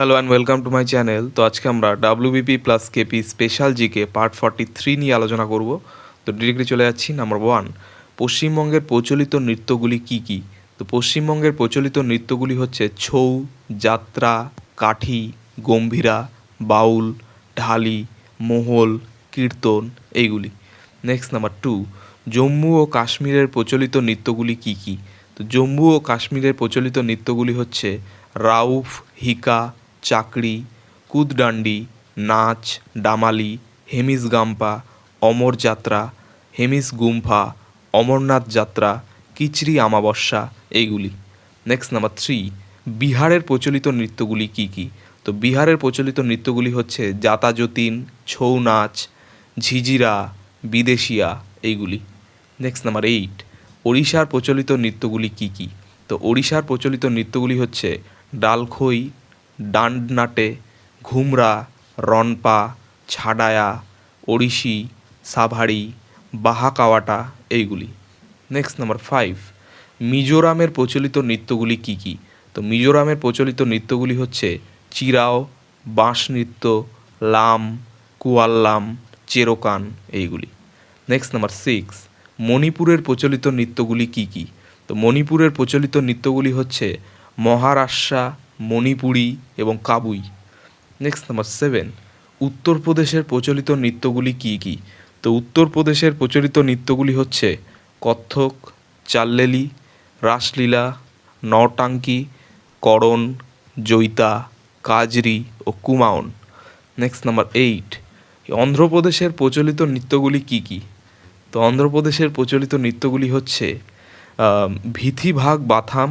Hello and welcome to my channel. তো আজকে আমরা WBP plus KP special GK part 43 নিয়ে আলোচনা করব। তো ডিরেক্টলি চলে যাচ্ছি নাম্বার 1, পশ্চিমবঙ্গের প্রচলিত নৃত্যগুলি কি কি। তো পশ্চিমবঙ্গের প্রচলিত নৃত্যগুলি হচ্ছে ছৌ, যাত্রা, কাঠি, গম্ভীরা, বাউল, ঢালি, মোহল, কীর্তন এইগুলি। নেক্সট নাম্বার 2, জম্মু ও কাশ্মীরের প্রচলিত নৃত্যগুলি কি কি। তো জম্মু ও কাশ্মীরের প্রচলিত নৃত্যগুলি হচ্ছে রাউফ, হিকা, চাকরি, কুদডান্ডি, নাচ, ডামালি, হেমিস গাম্পা, অমর যাত্রা, হেমিস গুম্ফা, অমরনাথ যাত্রা, কিচরি আমাবস্যা এইগুলি। নেক্সট নাম্বার 3, বিহারের প্রচলিত নৃত্যগুলি কি কি। তো বিহারের প্রচলিত নৃত্যগুলি হচ্ছে জাতা যতীন, ছৌ নাচ, ঝিঝিরা, বিদেশিয়া এইগুলি। নেক্সট নাম্বার 8, ওড়িশার প্রচলিত নৃত্যগুলি কি কি। তো ওড়িশার প্রচলিত নৃত্যগুলি হচ্ছে ডালখই, ডান্ডনাটে, ঘুমরা, রনপা, ছাডায়া, ওড়িশি, সাভারি, বাহাকাওয়াটা এইগুলি। নেক্সট নাম্বার 5, মিজোরামের প্রচলিত নৃত্যগুলি কি কি। তো মিজোরামের প্রচলিত নৃত্যগুলি হচ্ছে চিরাও, বাঁশ নৃত্য, লাম, কুয়াল্লাম, চেরোকান এইগুলি। নেক্সট নাম্বার 6, মণিপুরের প্রচলিত নৃত্যগুলি কি কি। তো মণিপুরের প্রচলিত নৃত্যগুলি হচ্ছে মহারাষ্ট্রা, মণিপুরি এবং কাবুই। নেক্সট নাম্বার 7, উত্তরপ্রদেশের প্রচলিত নৃত্যগুলি কি কি। তো উত্তরপ্রদেশের প্রচলিত নৃত্যগুলি হচ্ছে কত্থক, চাল্লেলি, রাসলীলা, নওটাঙ্কি, করণ, জৈতা, কাজরি ও কুমাওন। নেক্সট নাম্বার 8, অন্ধ্রপ্রদেশের প্রচলিত নৃত্যগুলি কি কি। তো অন্ধ্রপ্রদেশের প্রচলিত নৃত্যগুলি হচ্ছে ভিথিভাগ বাথাম,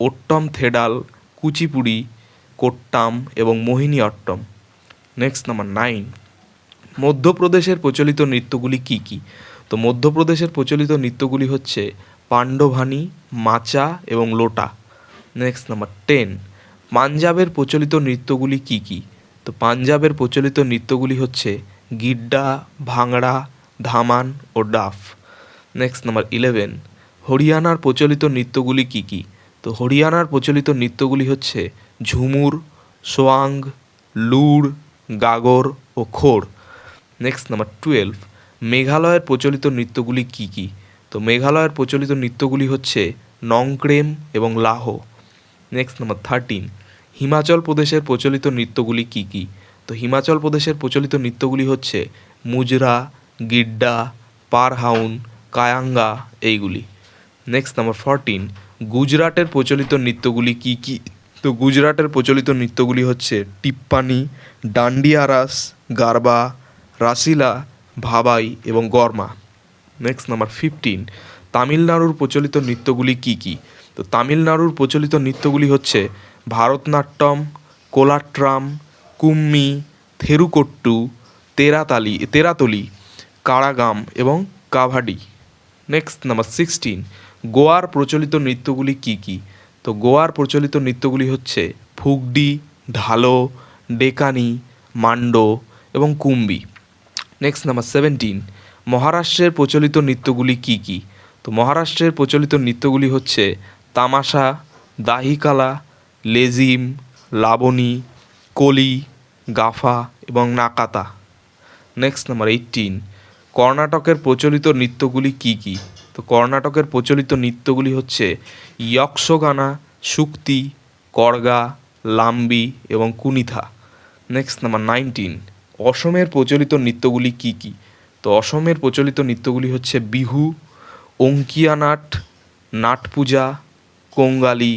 ওট্টম থেডাল, কুচিপুড়ি, কোট্টাম এবং মোহিনী অট্টম। নেক্সট নাম্বার 9, মধ্যপ্রদেশের প্রচলিত নৃত্যগুলি কি কি। তো মধ্যপ্রদেশের প্রচলিত নৃত্যগুলি হচ্ছে পাণ্ডভানি, মাচা এবং লোটা। নেক্সট নাম্বার 10, পাঞ্জাবের প্রচলিত নৃত্যগুলি কি কি। তো পাঞ্জাবের প্রচলিত নৃত্যগুলি হচ্ছে গিড্ডা, ভাংড়া, ধামান ও ডাফ। নেক্সট নাম্বার 11, হরিয়ানার প্রচলিত নৃত্যগুলি কি কি। তো হরিয়ানার প্রচলিত নৃত্যগুলি হচ্ছে ঝুমুর, সোয়াং, লুড়, গাগর ও খোর। নেক্সট নাম্বার 12, মেঘালয়ের প্রচলিত নৃত্যগুলি কি কি। তো মেঘালয়ের প্রচলিত নৃত্যগুলি হচ্ছে নংক্রেম এবং লাহো। নেক্সট নাম্বার 13, হিমাচল প্রদেশের প্রচলিত নৃত্যগুলি কি কি। তো হিমাচল প্রদেশের প্রচলিত নৃত্যগুলি হচ্ছে মুজরা, গিড্ডা, পারহাউন, কায়াঙ্গা এইগুলি। নেক্সট নাম্বার 14, গুজরাটের প্রচলিত নৃত্যগুলি কি কি। তো গুজরাটের প্রচলিত নৃত্যগুলি হচ্ছে টিপ্পানি, ডান্ডিয়া রাস, গারবা, রাসিলা, ভাবাই এবং গরমা। নেক্সট নাম্বার 15, তামিলনাড়ুর প্রচলিত নৃত্যগুলি কি কি। তো তামিলনাড়ুর প্রচলিত নৃত্যগুলি হচ্ছে ভারতনাট্যম, কোলাট্রাম, কুম্মি, থেরুকোট্টু, তেরাতলি, কারাগাম এবং কাভাডি। নেক্সট নাম্বার 16, গোয়ার প্রচলিত নৃত্যগুলি কি কি। তো গোয়ার প্রচলিত নৃত্যগুলি হচ্ছে ফুগডি, ঢালো, ডেকানি, মান্ডো এবং কুম্বি। নেক্সট নাম্বার 17, মহারাষ্ট্রের প্রচলিত নৃত্যগুলি কি কি। তো মহারাষ্ট্রের প্রচলিত নৃত্যগুলি হচ্ছে তামাশা, দাহিকালা, লেজিম, লাবণী, কলি, গাফা এবং নাকাতা। নেক্সট নাম্বার 18, কর্ণাটকের প্রচলিত নৃত্যগুলি কি কি। তো কর্ণাটকের প্রচলিত নৃত্যগুলি হচ্ছে ইয়ক্ষগানা, শুক্তি, করগা, লাম্বি এবং কুনিথা। নেক্সট নাম্বার 19, অসমের প্রচলিত নৃত্যগুলি কি কি। তো অসমের প্রচলিত নৃত্যগুলি হচ্ছে বিহু, অঙ্কিয়ানাট, নাটপূজা, কোঙ্গালি,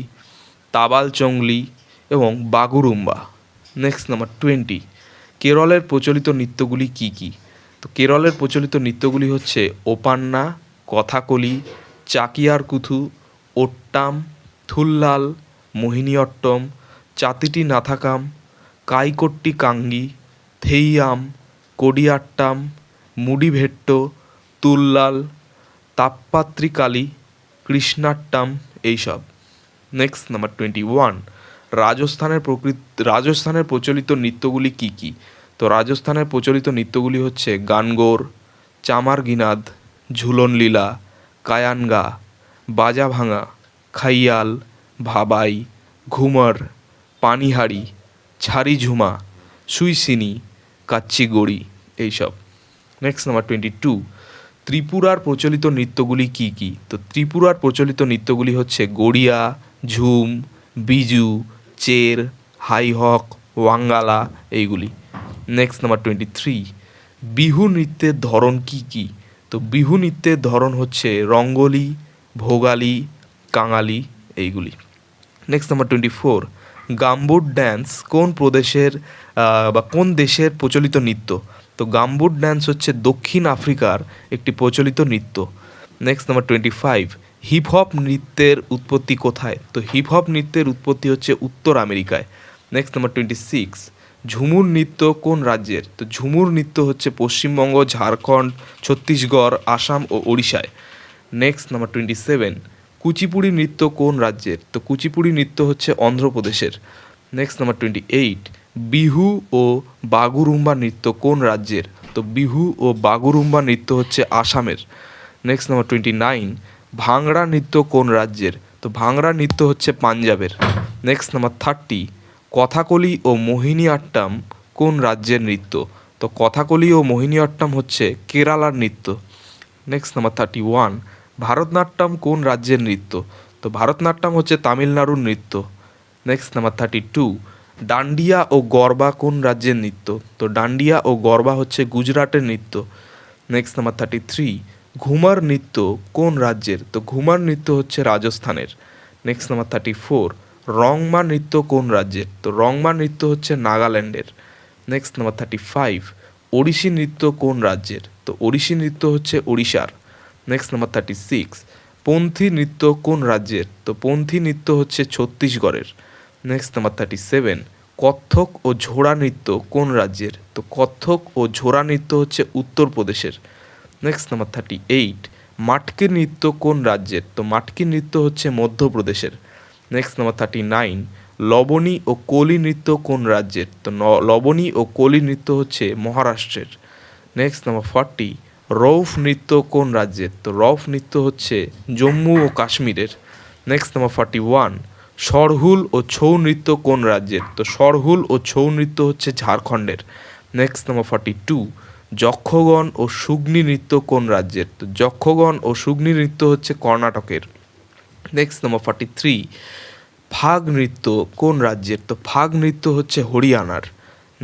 তাবাল চংলি এবং বাগুরুম্বা। নেক্সট নাম্বার 20, কেরলের প্রচলিত নৃত্যগুলি কি কি। তো কেরলের প্রচলিত নৃত্যগুলি হচ্ছে ওপান্না, কথাকলি, চাকিয়ার কুথু, ওট্টাম, থুল্লাল, মোহিনীঅট্টম, চাতিটি নাথাকাম, কাইকোট্টি কাঙ্গি, থেইয়াম, কোডিয়াট্টাম, মুডিভেট্ট, তুল্লাল, তাপ্পাত্রিকালি, কৃষ্ণাট্টাম এইসব। নেক্সট নাম্বার 21, রাজস্থানের প্রচলিত নৃত্যগুলি কি কি। তো রাজস্থানের প্রচলিত নৃত্যগুলি হচ্ছে গানগোর, চামার গিনাদ, ঝুলন লীলা, কায়ানগা, বাজা ভাঙা, খাইয়াল, ভাবাই, ঘুমর, পানিহারি, ঝাড়িঝুমা, সুইসিনি, কাচ্চিগড়ি এইসব। নেক্সট নাম্বার 22, ত্রিপুরার প্রচলিত নৃত্যগুলি কী কী? তো ত্রিপুরার প্রচলিত নৃত্যগুলি হচ্ছে গড়িয়া, ঝুম, বিজু, চের, হাই হক, ওয়াঙ্গালা এইগুলি। নেক্সট নাম্বার 23, বিহু নৃত্যের ধরন কী কী? তো বিহু নৃত্যের ধরন হচ্ছে রঙ্গোলি, ভোগালি, কাঙালি এইগুলি। নেক্সট নাম্বার 24, গাম্বুট ড্যান্স কোন প্রদেশের বা কোন দেশের প্রচলিত নৃত্য? তো গাম্বুট ড্যান্স হচ্ছে দক্ষিণ আফ্রিকার একটি প্রচলিত নৃত্য। নেক্সট নাম্বার 25, হিপ হপ নৃত্যের উৎপত্তি কোথায়? তো হিপ হপ নৃত্যের উৎপত্তি হচ্ছে উত্তর আমেরিকায়। নেক্সট নাম্বার 26, ঝুমুর নৃত্য কোন রাজ্যের? তো ঝুমুর নৃত্য হচ্ছে পশ্চিমবঙ্গ, ঝাড়খণ্ড, ছত্তিশগড়, আসাম ও ওড়িশায়। নেক্সট নাম্বার 27, কুচিপুড়ি নৃত্য কোন রাজ্যের? তো কুচিপুড়ি নৃত্য হচ্ছে অন্ধ্রপ্রদেশের। নেক্সট নাম্বার 28, বিহু ও বাগুরুম্বা নৃত্য কোন রাজ্যের? তো বিহু ও বাগুরুম্বা নৃত্য হচ্ছে আসামের। নেক্সট নাম্বার 29, ভাংড়া নৃত্য কোন রাজ্যের? তো ভাংড়া নৃত্য হচ্ছে পাঞ্জাবের। নেক্সট নাম্বার 30, কথাকলি ও মোহিনী আট্টাম কোন রাজ্যের নৃত্য? তো কথাকলি ও মোহিনী আট্টাম হচ্ছে কেরালার নৃত্য। নেক্সট নাম্বার 31, ভারতনাট্যম কোন রাজ্যের নৃত্য? তো ভারতনাট্যম হচ্ছে তামিলনাড়ুর নৃত্য। নেক্সট নাম্বার 32, ডান্ডিয়া ও গরবা কোন রাজ্যের নৃত্য? তো ডান্ডিয়া ও গরবা হচ্ছে গুজরাটের নৃত্য। নেক্সট নাম্বার 33, ঘুমার নৃত্য কোন রাজ্যের? তো ঘুমার নৃত্য হচ্ছে রাজস্থানের। নেক্সট নাম্বার 34, রংমা নৃত্য কোন রাজ্যের? তো রংমা নৃত্য হচ্ছে নাগাল্যান্ডের। নেক্সট নাম্বার 35, ওড়িশি নৃত্য কোন রাজ্যের? তো ওড়িশি নৃত্য হচ্ছে ওড়িশার। নেক্সট নাম্বার 36, পন্থী নৃত্য কোন রাজ্যের? তো পন্থী নৃত্য হচ্ছে ছত্তিশগড়ের। নেক্সট নাম্বার 37, কত্থক ও ঝোড়া নৃত্য কোন রাজ্যের? তো কত্থক ও ঝোড়া নৃত্য হচ্ছে উত্তরপ্রদেশের। নেক্সট নাম্বার 38, মাটকি নৃত্য কোন রাজ্যের? তো মাটকি নৃত্য হচ্ছে মধ্যপ্রদেশের। নেক্সট নাম্বার 39, লবণী ও কোলি নৃত্য কোন রাজ্যের? তো লবণী ও কোলি নৃত্য হচ্ছে মহারাষ্ট্রের। নেক্সট নাম্বার 40, রৌফ নৃত্য কোন রাজ্যের? তো রৌফ নৃত্য হচ্ছে জম্মু ও কাশ্মীরের। নেক্সট নাম্বার 41, সরহুল ও ছৌ নৃত্য কোন রাজ্যের? তো সরহুল ও ছৌ নৃত্য হচ্ছে ঝাড়খণ্ডের। নেক্সট নাম্বার 42, যক্ষগণ ও সুগ্নি নৃত্য কোন রাজ্যের? তো যক্ষগণ ও সুগ্নি নৃত্য হচ্ছে কর্ণাটকের। নেক্সট নাম্বার 43, ফাগ নৃত্য কোন রাজ্যের? তো ফাগ নৃত্য হচ্ছে হরিয়ানার।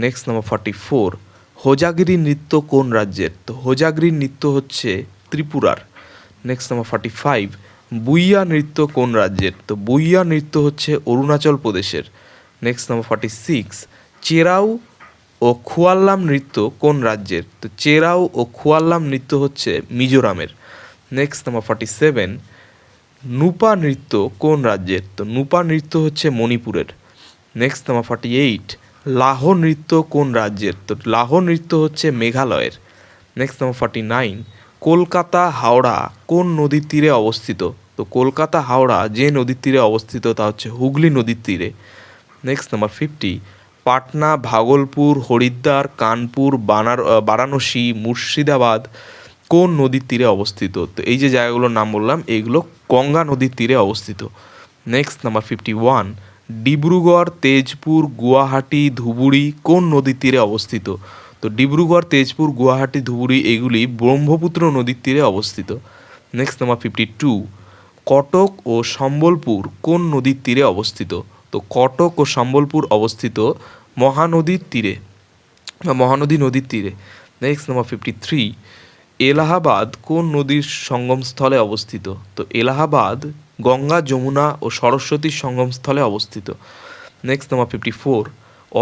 নেক্সট নাম্বার 44, হোজাগিরি নৃত্য কোন রাজ্যের? তো হোজাগিরি নৃত্য হচ্ছে ত্রিপুরার। নেক্সট নাম্বার 45, বুইয়া নৃত্য কোন রাজ্যের? তো বুইয়া নৃত্য হচ্ছে অরুণাচল প্রদেশের। নেক্সট নাম্বার 46, চেরাউ ও খুয়াল্লাম নৃত্য কোন রাজ্যের? তো চেরাউ ও খুয়াল্লাম নৃত্য হচ্ছে মিজোরামের। নেক্সট নাম্বার 47, নুপা নৃত্য কোন রাজ্যের? তো নুপা নৃত্য হচ্ছে মণিপুরের। নেক্সট নাম্বার 48, লাহ নৃত্য কোন রাজ্যের? তো লাহ নৃত্য হচ্ছে মেঘালয়ের। নেক্সট নাম্বার 49, কলকাতা হাওড়া কোন নদীর তীরে অবস্থিত? তো কলকাতা হাওড়া যে নদীর তীরে অবস্থিত তা হচ্ছে হুগলি নদীর তীরে। নেক্সট নাম্বার 50, পাটনা, ভাগলপুর, হরিদ্বার, কানপুর, বারাণসী, মুর্শিদাবাদ কোন নদীর তীরে অবস্থিত? তো এই যে জায়গাগুলোর নাম বললাম এইগুলো গঙ্গা নদীর তীরে অবস্থিত। নেক্সট নাম্বার 51, ডিব্রুগড়, তেজপুর, গুয়াহাটি, ধুবুরি কোন নদীর তীরে অবস্থিত? তো ডিব্রুগড়, তেজপুর, গুয়াহাটি, ধুবুরি এগুলি ব্রহ্মপুত্র নদীর তীরে অবস্থিত। নেক্সট নাম্বার 52, কটক ও সম্বলপুর কোন নদীর তীরে অবস্থিত? তো কটক ও সম্বলপুর অবস্থিত মহানদীর তীরে বা মহানদী নদীর তীরে। নেক্সট নাম্বার 53, এলাহাবাদ কোন নদীর সঙ্গমস্থলে অবস্থিত? তো এলাহাবাদ গঙ্গা, যমুনা ও সরস্বতীর সঙ্গমস্থলে অবস্থিত। নেক্সট নাম্বার 54,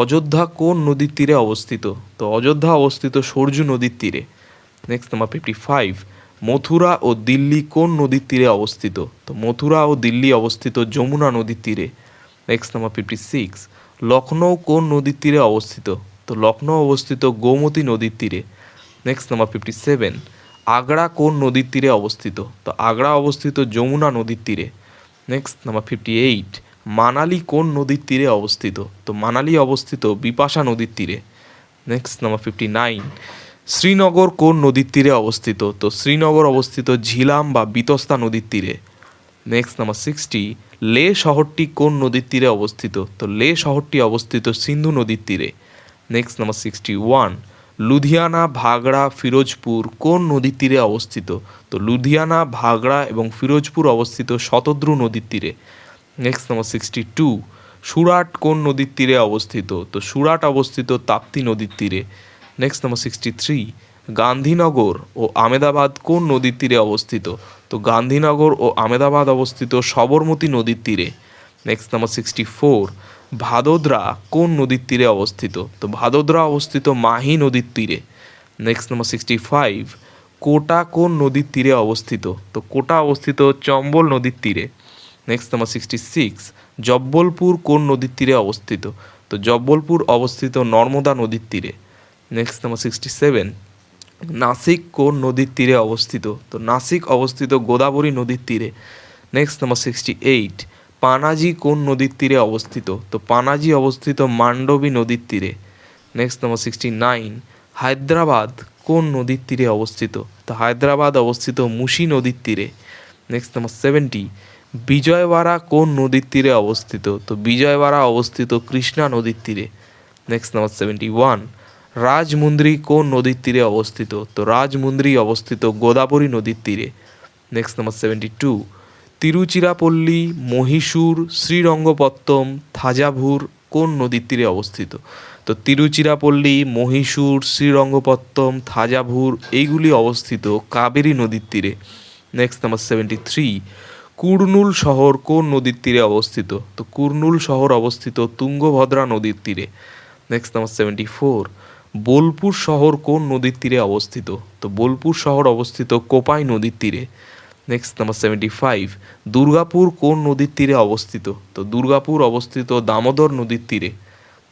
অযোধ্যা কোন নদীর তীরে অবস্থিত? তো অযোধ্যা অবস্থিত সরজু নদীর তীরে। নেক্সট নাম্বার 55, মথুরা ও দিল্লি কোন নদীর তীরে অবস্থিত? তো মথুরা ও দিল্লি অবস্থিত যমুনা নদীর তীরে। নেক্সট নাম্বার 56, লখনৌ কোন নদীর তীরে অবস্থিত? তো লখনৌ অবস্থিত গোমতী নদীর তীরে। নেক্সট নাম্বার 57, আগ্রা কোন নদীর তীরে অবস্থিত? তো আগ্রা অবস্থিত যমুনা নদীর তীরে। নেক্সট নাম্বার 58, মানালি কোন নদীর তীরে অবস্থিত? তো মানালি অবস্থিত বিপাশা নদীর তীরে। নেক্সট নাম্বার 59, শ্রীনগর কোন নদীর তীরে অবস্থিত? তো শ্রীনগর অবস্থিত ঝিলাম বা বিতস্তা নদীর তীরে। নেক্সট নাম্বার 60, লে শহরটি কোন নদীর তীরে অবস্থিত? তো লে শহরটি অবস্থিত সিন্ধু নদীর তীরে। নেক্সট নাম্বার 61, লুধিয়ানা, ভাগড়া, ফিরোজপুর কোন নদীর তীরে অবস্থিত? তো লুধিয়ানা, ভাগড়া এবং ফিরোজপুর অবস্থিত শতদ্রু নদীর তীরে। নেক্সট নাম্বার 62, সুরাট কোন নদীর তীরে অবস্থিত? তো সুরাট অবস্থিত তাপ্তি নদীর তীরে। নেক্সট নাম্বার 63, গান্ধীনগর ও আমেদাবাদ কোন নদীর তীরে অবস্থিত? তো গান্ধীনগর ও আমেদাবাদ অবস্থিত সবরমতী নদীর তীরে। নেক্সট নাম্বার 64, ভাদোদরা কোন নদীর তীরে অবস্থিত? তো ভাদোদরা অবস্থিত মাহি নদীর তীরে। নেক্সট নাম্বার 65, কোটা কোন নদীর তীরে অবস্থিত? তো কোটা অবস্থিত চম্বল নদীর তীরে। নেক্সট নাম্বার 66, জব্বলপুর কোন নদীর তীরে অবস্থিত? তো জব্বলপুর অবস্থিত নর্মদা নদীর তীরে। নেক্সট নাম্বার 67, নাসিক কোন নদীর তীরে অবস্থিত? তো নাসিক অবস্থিত গোদাবরী নদীর তীরে। নেক্সট নাম্বার 68, পানাজি কোন নদীর তীরে অবস্থিত? তো পানাজি অবস্থিত মান্ডবী নদীর তীরে। নেক্সট নাম্বার 69, হায়দ্রাবাদ কোন নদীর তীরে অবস্থিত? তো হায়দ্রাবাদ অবস্থিত মুসি নদীর তীরে। নেক্সট নাম্বার 70, বিজয়ওয়াড়া কোন নদীর তীরে অবস্থিত? তো বিজয়ওয়াড়া অবস্থিত কৃষ্ণা নদীর তীরে। নেক্সট নাম্বার 71, রাজমুন্দ্রি কোন নদীর তীরে অবস্থিত? তো রাজমুন্দ্রি অবস্থিত গোদাবরী নদীর তীরে। নেক্সট নাম্বার 72, তিরুচিরাপল্লী, মহীশূর, শ্রীরঙ্গপত্তম, থাজাভুর কোন নদীর তীরে অবস্থিত? তো তিরুচিরাপল্লী, মহীশূর, শ্রীরঙ্গপত্তম, থাজাভুর এইগুলি অবস্থিত কাবেরী নদীর তীরে। নেক্সট নাম্বার 73, কুর্নুল শহর কোন নদীর তীরে অবস্থিত? তো কুর্নুল শহর অবস্থিত তুঙ্গভদ্রা নদীর তীরে। নেক্সট নাম্বার 74, বোলপুর শহর কোন নদীর তীরে অবস্থিত? তো বোলপুর শহর অবস্থিত কোপাই নদীর তীরে। নেক্সট নাম্বার 75, দুর্গাপুর কোন নদীর তীরে অবস্থিত? তো দুর্গাপুর অবস্থিত দামোদর নদীর তীরে।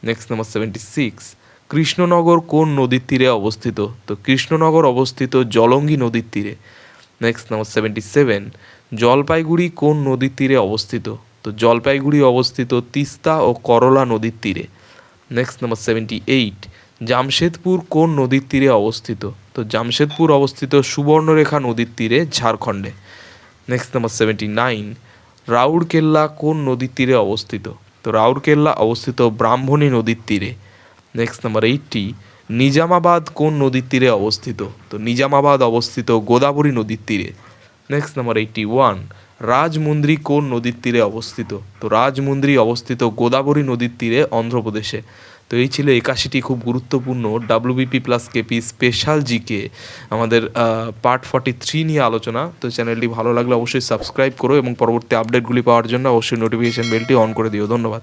নেক্সট নাম্বার 76, কৃষ্ণনগর কোন নদীর তীরে অবস্থিত? তো কৃষ্ণনগর অবস্থিত জলঙ্গি নদীর তীরে। নেক্সট নাম্বার 77, জলপাইগুড়ি কোন নদীর তীরে অবস্থিত? তো জলপাইগুড়ি অবস্থিত তিস্তা ও করলা নদীর তীরে। নেক্সট নাম্বার 78, জামশেদপুর কোন নদীর তীরে অবস্থিত? তো জামশেদপুর অবস্থিত সুবর্ণরেখা নদীর তীরে, ঝাড়খণ্ডে। নেক্সট নাম্বার 79, রাউরকেল্লা কোন নদীর তীরে অবস্থিত? তো রাউরকেল্লা অবস্থিত ব্রাহ্মণী নদীর তীরে। নেক্সট নাম্বার 80, নিজামাবাদ কোন নদীর তীরে অবস্থিত? তো নিজামাবাদ অবস্থিত গোদাবরী নদীর তীরে। নেক্সট নাম্বার 81, রাজমুন্দ্রি কোন নদীর তীরে অবস্থিত? তো রাজমুন্দ্রি অবস্থিত গোদাবরী নদীর তীরে, অন্ধ্রপ্রদেশে। তো এই ছিল 81টি খুব গুরুত্বপূর্ণ WBP plus KP special GK আমাদের পার্ট 43 নিয়ে আলোচনা। তো চ্যানেলটি ভালো লাগলে অবশ্যই সাবস্ক্রাইব করো এবং পরবর্তী আপডেটগুলি পাওয়ার জন্য অবশ্যই নোটিফিকেশান বেলটি অন করে দিও। ধন্যবাদ।